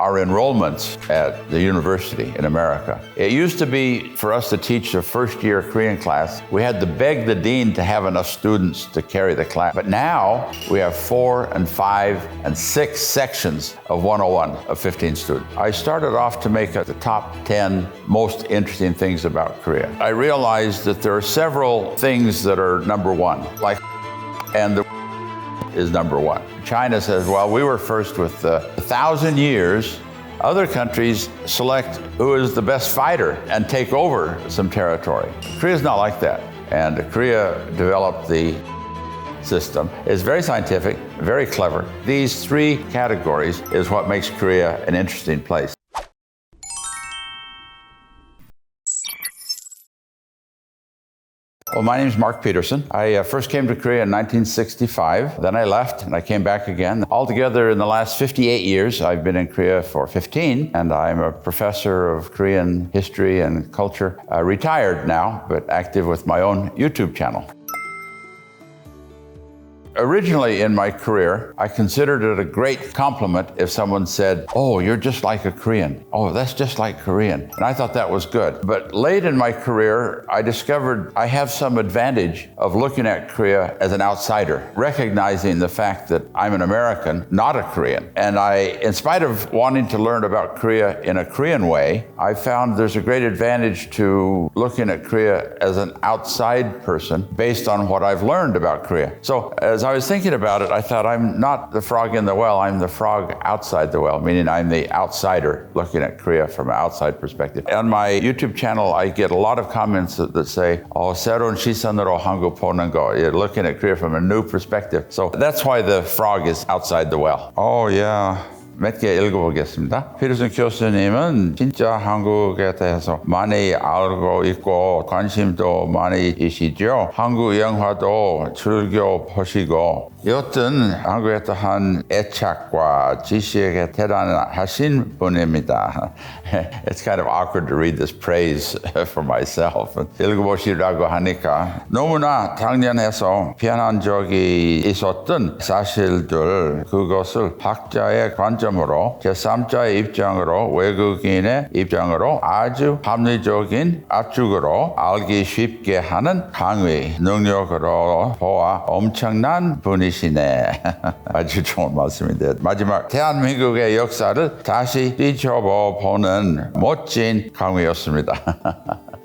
our enrollments at the university in America. It used to be for us to teach the first year Korean class, we had to beg the dean to have enough students to carry the class. But now we have 4 and 5 and 6 sections of 101 of 15 students. I started off to make the top 10 most interesting things about Korea. I realized that there are several things that are number one, like, and the is number one. China says, well, we were first with 1,000 years. Other countries select who is the best fighter and take over some territory. Korea's not like that. And Korea developed the system. It's very scientific, very clever. These 3 categories is what makes Korea an interesting place. Well, my name is Mark Peterson. I first came to Korea in 1965. Then I left and I came back again. Altogether, in the last 58 years, I've been in Korea for 15, and I'm a professor of Korean history and culture. Retired now, but active with my own YouTube channel. Originally in my career, I considered it a great compliment if someone said, oh, you're just like a Korean. Oh, that's just like Korean. And I thought that was good. But late in my career, I discovered I have some advantage of looking at Korea as an outsider, recognizing the fact that I'm an American, not a Korean. And in spite of wanting to learn about Korea in a Korean way, I found there's a great advantage to looking at Korea as an outside person based on what I've learned about Korea. So as I was thinking about it, I thought I'm not the frog in the well, I'm the frog outside the well, meaning I'm the outsider looking at Korea from an outside perspective. On my YouTube channel, I get a lot of comments that say, 새로운 시선으로 한국 보는 거. You're looking at Korea from a new perspective. So that's why the frog is outside the well. Oh, yeah. 몇 개 읽어보겠습니다. 피터슨 교수님은 진짜 한국에 대해서 많이 알고 있고 관심도 많이 있으시죠. 한국 영화도 즐겨 보시고 여튼 한국에 대한 애착과 지식에 대단하신 분입니다. It's kind of awkward to read this praise for myself. 읽어보시라고 하니까 너무나 당연해서 변한 적이 있었던 사실들, 그것을 학자의 관점으로 제3자의 입장으로 외국인의 입장으로 아주 합리적인 압축으로 알기 쉽게 하는 강의 능력으로 보아 엄청난 분이시네. 아주 좋은 말씀인데 마지막 대한민국의 역사를 다시 뒤져보는 멋진 강의였습니다.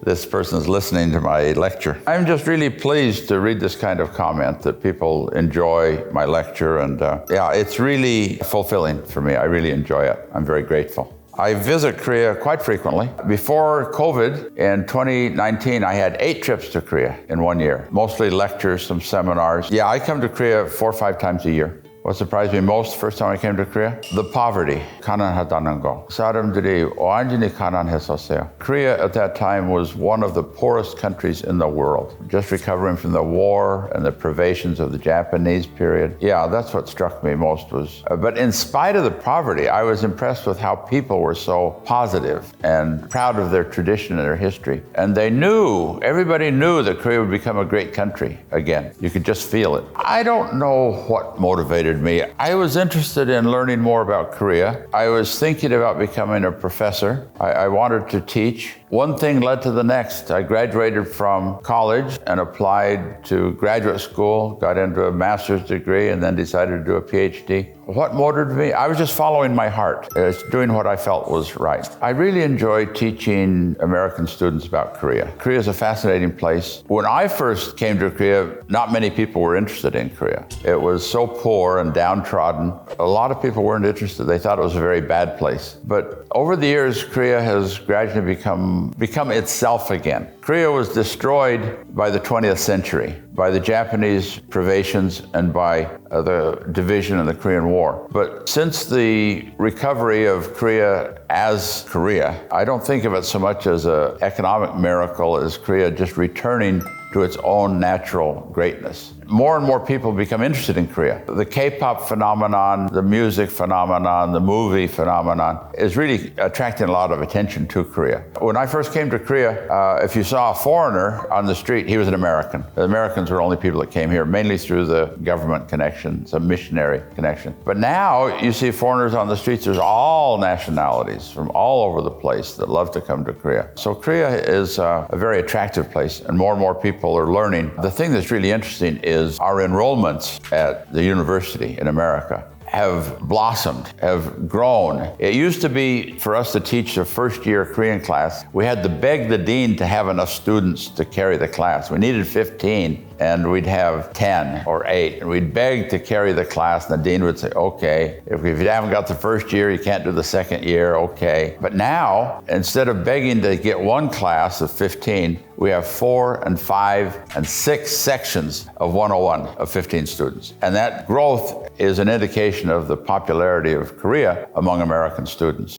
This person is listening to my lecture. I'm just really pleased to read this kind of comment that people enjoy my lecture, and yeah, it's really fulfilling for me. I really enjoy it. I'm very grateful. I visit Korea quite frequently. Before COVID, in 2019, I had 8 trips to Korea in 1 year. Mostly lectures, some seminars. Yeah, I come to Korea 4 or 5 times a year. What surprised me most first time I came to Korea? The poverty. 가난하다는 거. 사람들이 완전히 가난했었어요. Korea at that time was one of the poorest countries in the world. Just recovering from the war and the privations of the Japanese period. Yeah, that's what struck me most was. But in spite of the poverty, I was impressed with how people were so positive and proud of their tradition and their history. And everybody knew that Korea would become a great country again. You could just feel it. I don't know what motivated me. I was interested in learning more about Korea. I was thinking about becoming a professor. I wanted to teach. One thing led to the next. I graduated from college and applied to graduate school, got into a master's degree, and then decided to do a PhD. What motivated me? I was just following my heart, doing what I felt was right. I really enjoy teaching American students about Korea. Korea is a fascinating place. When I first came to Korea, not many people were interested in Korea. It was so poor and downtrodden. A lot of people weren't interested. They thought it was a very bad place. But over the years, Korea has gradually become itself again. Korea was destroyed by the 20th century, by the Japanese privations and by the division in the Korean War. But since the recovery of Korea as Korea, I don't think of it so much as an economic miracle as Korea just returning to its own natural greatness. more and more people become interested in Korea. The K-pop phenomenon, the music phenomenon, the movie phenomenon is really attracting a lot of attention to Korea. When I first came to Korea, if you saw a foreigner on the street, he was an American. The Americans were the only people that came here, mainly through the government connection, some missionary connection. But now you see foreigners on the streets. There's all nationalities from all over the place that love to come to Korea. So Korea is a very attractive place, and more people are learning. The thing that's really interesting is our enrollments at the university in America have blossomed, have grown. It used to be for us to teach a first-year Korean class, we had to beg the dean to have enough students to carry the class. We needed 15, and we'd have 10 or 8, and we'd beg to carry the class, and the dean would say, okay, if you haven't got the first year, you can't do the second year, okay. But now, instead of begging to get one class of 15, we have 4 and 5 and 6 sections of 101 of 15 students. And that growth is an indication of the popularity of Korea among American students.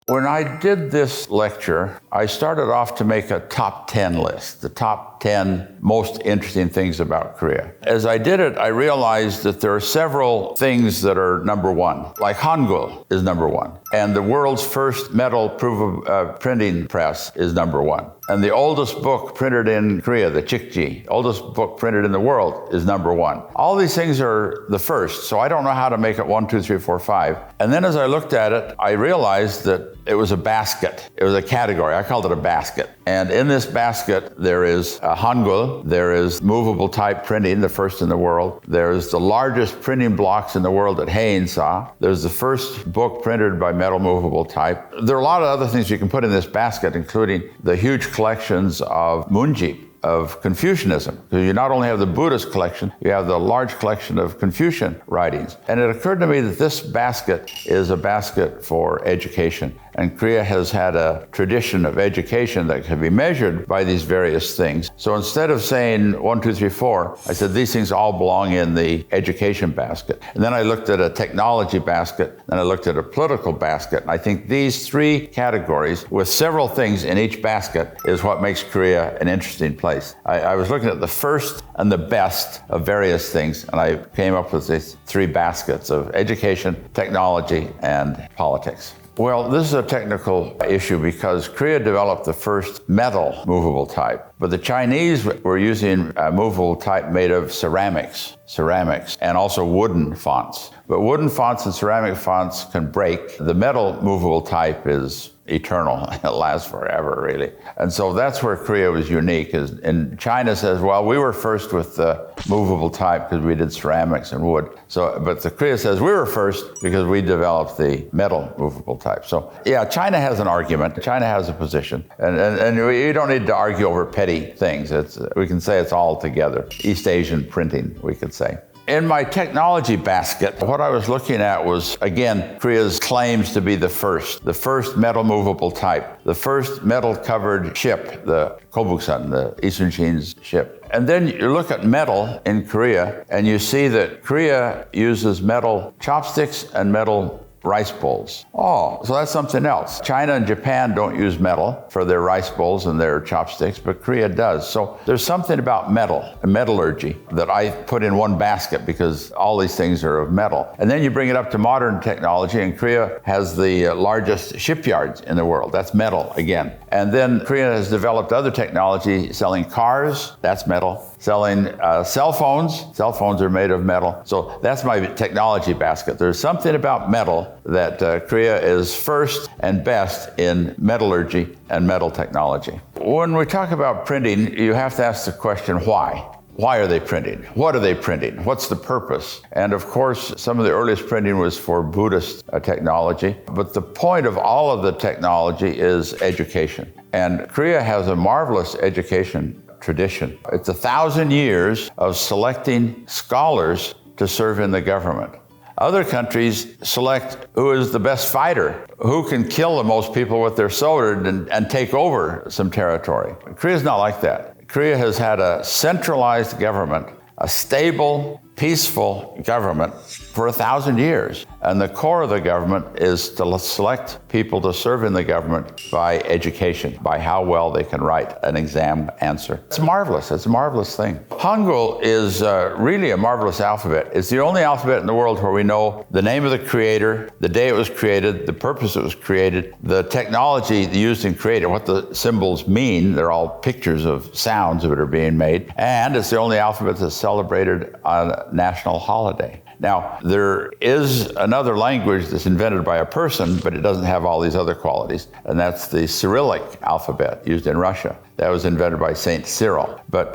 When I did this lecture, I started off to make a top 10 list, the top 10 most interesting things about Korea. As I did it, I realized that there are several things that are number one, like Hangul is number one, and the world's first metal printing press is number one. And the oldest book printed in Korea, the Chikji, oldest book printed in the world, is number one. All these things are the first, so I don't know how to make it 1, 2, 3, 4, 5. And then as I looked at it, I realized that it was a basket. It was a category. I called it a basket. And in this basket, there is Hangul, there is movable type printing, the first in the world. There's the largest printing blocks in the world at Haeinsa. There's the first book printed by metal movable type. There are a lot of other things you can put in this basket, including the huge collections of Munjip, of Confucianism. So you not only have the Buddhist collection, you have the large collection of Confucian writings. And it occurred to me that this basket is a basket for education. And Korea has had a tradition of education that can be measured by these various things. So instead of saying 1, 2, 3, 4, I said these things all belong in the education basket. And then I looked at a technology basket, and I looked at a political basket. And I think these 3 categories with several things in each basket is what makes Korea an interesting place. I was looking at the first and the best of various things, and I came up with these 3 baskets of education, technology, and politics. Well, this is a technical issue because Korea developed the first metal movable type, but the Chinese were using a movable type made of ceramics, and also wooden fonts. But wooden fonts and ceramic fonts can break. The metal movable type is eternal. It lasts forever, really. And so that's where Korea was unique. And China says, well, we were first with the movable type because we did ceramics and wood. But Korea says we were first because we developed the metal movable type. So yeah, China has an argument. China has a position. And we don't need to argue over petty things. We can say it's all together. East Asian printing, we could say. In my technology basket, what I was looking at was, again, Korea's claims to be the first metal movable type, the first metal-covered ship, the Kobuksan, the Eastern Shin's ship. And then you look at metal in Korea, and you see that Korea uses metal chopsticks and metal rice bowls. Oh, so that's something else. China and Japan don't use metal for their rice bowls and their chopsticks, but Korea does. So there's something about metal and metallurgy that I put in one basket because all these things are of metal. And then you bring it up to modern technology, and Korea has the largest shipyards in the world. That's metal again. And then Korea has developed other technology, selling cars, that's metal. Selling cell phones are made of metal. So that's my technology basket. There's something about metal that Korea is first and best in metallurgy and metal technology. When we talk about printing, you have to ask the question, why? Why are they printing? What are they printing? What's the purpose? And of course, some of the earliest printing was for Buddhist technology. But the point of all of the technology is education. And Korea has a marvelous education tradition. It's 1,000 years of selecting scholars to serve in the government. Other countries select who is the best fighter, who can kill the most people with their sword and take over some territory. Korea's not like that. Korea has had a centralized government, a stable, peaceful government for 1,000 years. And the core of the government is to select people to serve in the government by education, by how well they can write an exam answer. It's marvelous. It's a marvelous thing. Hangul is really a marvelous alphabet. It's the only alphabet in the world where we know the name of the creator, the day it was created, the purpose it was created, the technology used in creating it, what the symbols mean. They're all pictures of sounds that are being made. And it's the only alphabet that's celebrated on a national holiday. Now, there is another language that's invented by a person, but it doesn't have all these other qualities, and that's the Cyrillic alphabet used in Russia. That was invented by Saint Cyril. But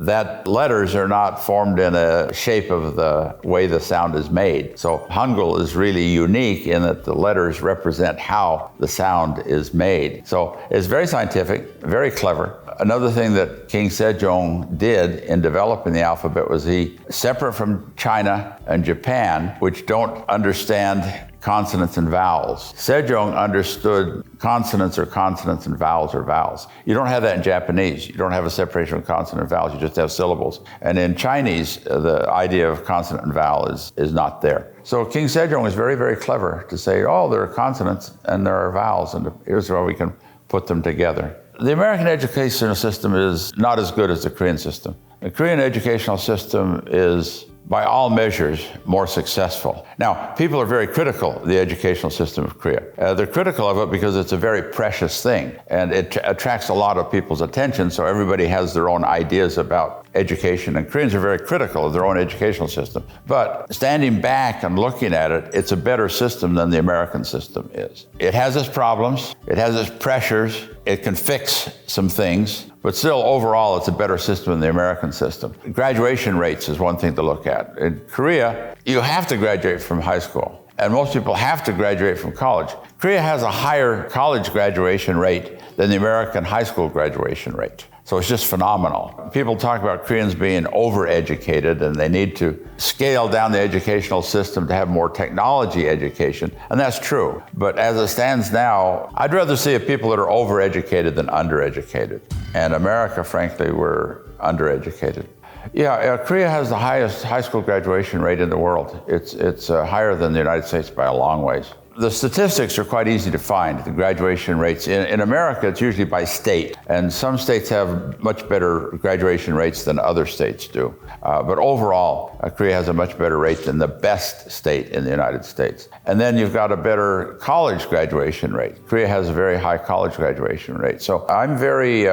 that letters are not formed in a shape of the way the sound is made. So Hangul is really unique in that the letters represent how the sound is made. So it's very scientific, very clever. Another thing that King Sejong did in developing the alphabet was he, separate from China and Japan, which don't understand consonants and vowels. Sejong understood consonants are consonants and vowels are vowels. You don't have that in Japanese. You don't have a separation of consonant and vowels. You just have syllables. And in Chinese, the idea of consonant and vowel is not there. So King Sejong is very, very clever to say, oh, there are consonants and there are vowels, and here's how we can put them together. The American educational system is not as good as the Korean system. The Korean educational system is, by all measures, more successful. Now, people are very critical of the educational system of Korea. They're critical of it because it's a very precious thing, and it attracts a lot of people's attention, so everybody has their own ideas about education, and Koreans are very critical of their own educational system. But standing back and looking at it, it's a better system than the American system is. It has its problems, it has its pressures, it can fix some things, but still, overall, it's a better system than the American system. Graduation rates is one thing to look at. In Korea, you have to graduate from high school, and most people have to graduate from college. Korea has a higher college graduation rate than the American high school graduation rate. So it's just phenomenal. People talk about Koreans being overeducated and they need to scale down the educational system to have more technology education, and that's true. But as it stands now, I'd rather see people that are overeducated than undereducated. And America, frankly, we're undereducated. Yeah, Korea has the highest high school graduation rate in the world. It's higher than the United States by a long ways. The statistics are quite easy to find, the graduation rates. In America, it's usually by state, and some states have much better graduation rates than other states do. But overall, Korea has a much better rate than the best state in the United States. And then you've got a better college graduation rate. Korea has a very high college graduation rate. So I'm very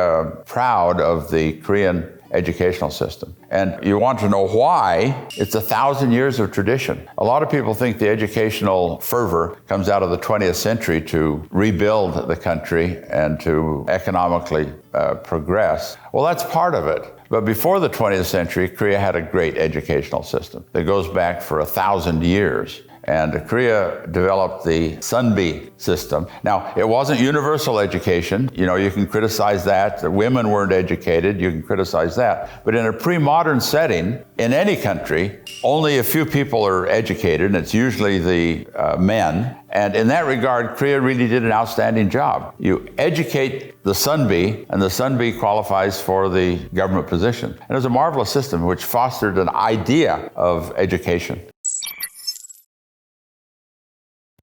proud of the Korean educational system. And you want to know why? It's 1,000 years of tradition. A lot of people think the educational fervor comes out of the 20th century to rebuild the country and to economically progress. Well, that's part of it. But before the 20th century, Korea had a great educational system that goes back for 1,000 years. And Korea developed the Sunbi system. Now, it wasn't universal education. You know, you can criticize that. The women weren't educated. You can criticize that. But in a pre-modern setting, in any country, only a few people are educated, and it's usually the men. And in that regard, Korea really did an outstanding job. You educate the Sunbi, and the Sunbi qualifies for the government position. And it was a marvelous system which fostered an idea of education.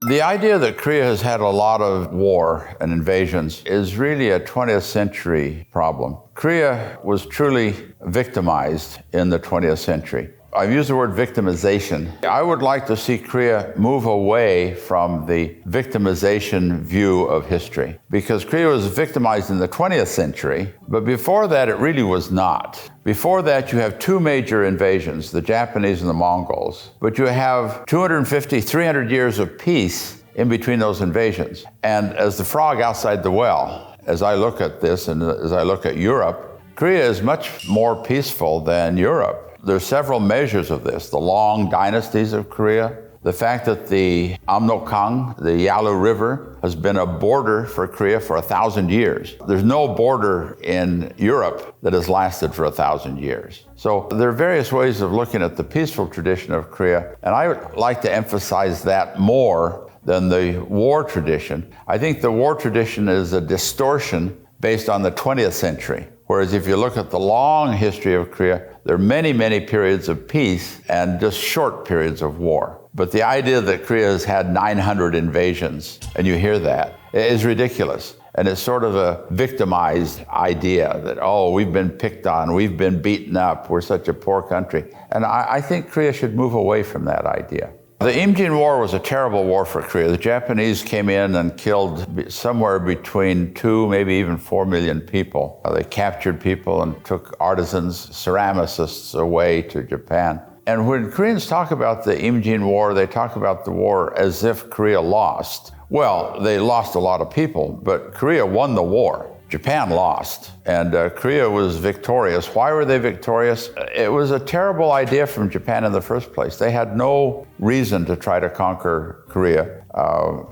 The idea that Korea has had a lot of war and invasions is really a 20th century problem. Korea was truly victimized in the 20th century. I've used the word victimization. I would like to see Korea move away from the victimization view of history, because Korea was victimized in the 20th century, but before that it really was not. Before that you have two major invasions, the Japanese and the Mongols, but you have 250, 300 years of peace in between those invasions. And as the frog outside the well, as I look at this and as I look at Europe, Korea is much more peaceful than Europe. There's several measures of this. The long dynasties of Korea, the fact that the Amnokang, the Yalu River, has been a border for Korea for 1,000 years. There's no border in Europe that has lasted for 1,000 years. So there are various ways of looking at the peaceful tradition of Korea, and I would like to emphasize that more than the war tradition. I think the war tradition is a distortion based on the 20th century. Whereas if you look at the long history of Korea, There are many, many periods of peace and just short periods of war. But the idea that Korea has had 900 invasions, and you hear that, is ridiculous. And it's sort of a victimized idea that, oh, we've been picked on, we've been beaten up, we're such a poor country. And I think Korea should move away from that idea. The Imjin War was a terrible war for Korea. The Japanese came in and killed somewhere between 2, maybe even 4 million people. They captured people and took artisans, ceramicists away to Japan. And when Koreans talk about the Imjin War, they talk about the war as if Korea lost. Well, they lost a lot of people, but Korea won the war. Japan lost, and Korea was victorious. Why were they victorious? It was a terrible idea from Japan in the first place. They had no reason to try to conquer Korea,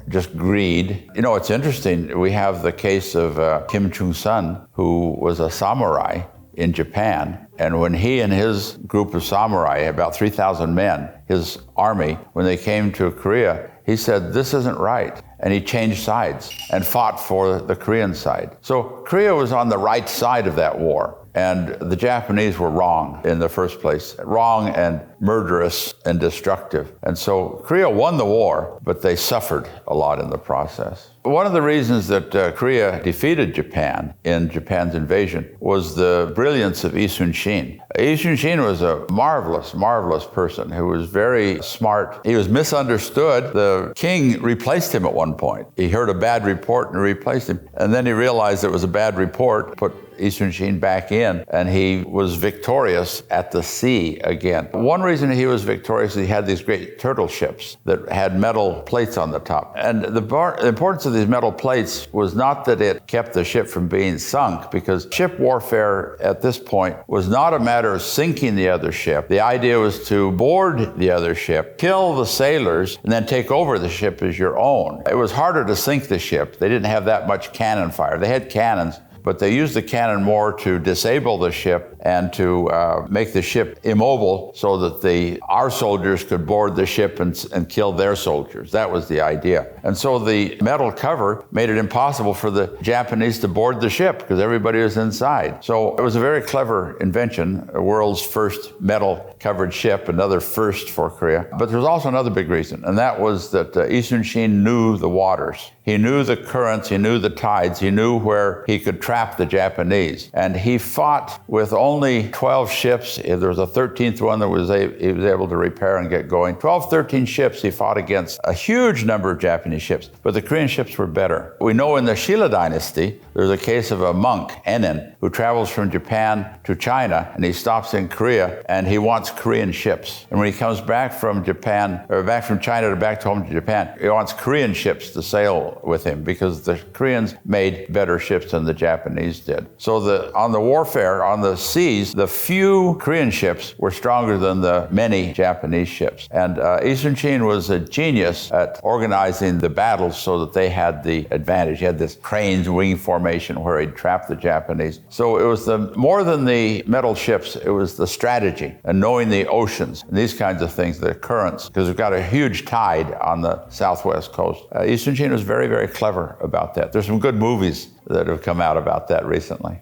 just greed. You know, it's interesting. We have the case of Kim Chung-sun, who was a samurai in Japan. And when he and his group of samurai, about 3,000 men, his army, when they came to Korea, he said, this isn't right. And he changed sides and fought for the Korean side. So Korea was on the right side of that war. And the Japanese were wrong in the first place, wrong and murderous and destructive. And so Korea won the war, but they suffered a lot in the process. One of the reasons that Korea defeated Japan in Japan's invasion was the brilliance of Yi Sun-shin. Yi Sun-shin was a marvelous, marvelous person who was very smart. He was misunderstood. The king replaced him at one point. He heard a bad report and replaced him. And then he realized it was a bad report, put Yi Sun-shin back in, and he was victorious at the sea again. One reason he was victorious is he had these great turtle ships that had metal plates on the top. And the importance of these metal plates was not that it kept the ship from being sunk, because ship warfare at this point was not a matter of sinking the other ship. The idea was to board the other ship, kill the sailors, and then take over the ship as your own. It was harder to sink the ship. They didn't have that much cannon fire. They had cannons, but they used the cannon more to disable the ship and to make the ship immobile so that our soldiers could board the ship and kill their soldiers. That was the idea. And so the metal cover made it impossible for the Japanese to board the ship because everybody was inside. So it was a very clever invention, the world's first metal-covered ship, another first for Korea. But there was also another big reason, and that was that Yi Sun-shin knew the waters. He knew the currents, he knew the tides, he knew where he could trap the Japanese. And he fought with only 12 ships. There was a 13th one that he was able to repair and get going. 12, 13 ships he fought against a huge number of Japanese ships, but the Korean ships were better. We know in the Shilla dynasty, there's a case of a monk, Enin, who travels from Japan to China, and he stops in Korea, and he wants Korean ships. And when he comes back from Japan, or back from China to back home to Japan, he wants Korean ships to sail with him because the Koreans made better ships than the Japanese did. So on the warfare, on the seas, the few Korean ships were stronger than the many Japanese ships. And Yi Sun-shin was a genius at organizing the battles so that they had the advantage. He had this crane's wing formation where he'd trap the Japanese. So it was more than the metal ships, it was the strategy and knowing the oceans and these kinds of things, the currents, because we've got a huge tide on the southwest coast. Yi Sun-shin was very, very clever about that. There's some good movies that have come out about that recently.